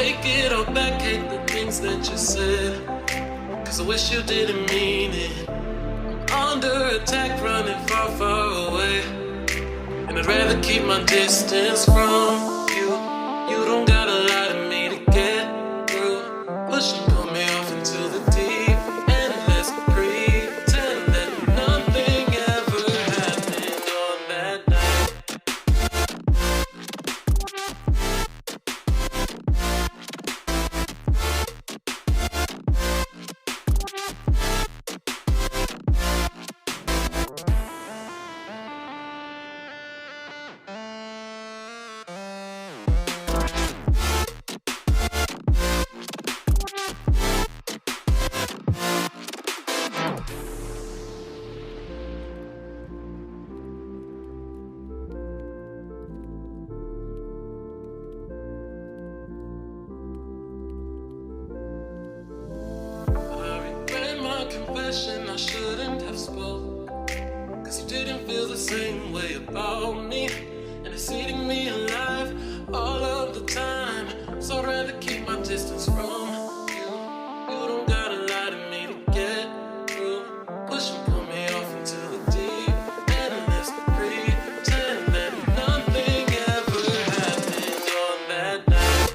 Take it all back, hate the things that you said, 'cause I wish you didn't mean it. I'm under attack, running far, far away, and I'd rather keep my distance from you. You don't gotta lie to me to get through. Push and pull me off into the deep end. Let's pretend that nothing ever happened on that night. Confession I shouldn't have spoke, 'cause you didn't feel the same way about me, and it's eating me alive all of the time. So I'd rather keep my distance from you. You don't gotta lie to me to get through. Push and pull me off into the deep end. Let's pretend that nothing ever happened on that night.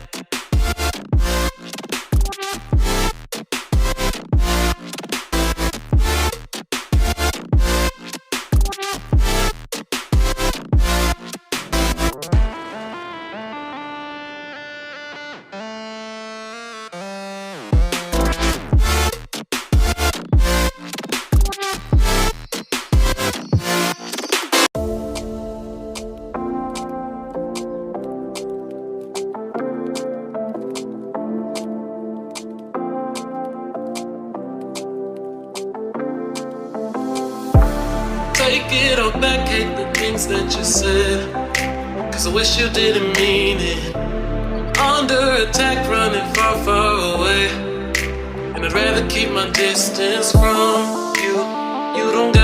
Take it all back, hate the things that you said, 'cause I wish you didn't mean it. I'm under attack, running far, far away, and I'd rather keep my distance from you. You don't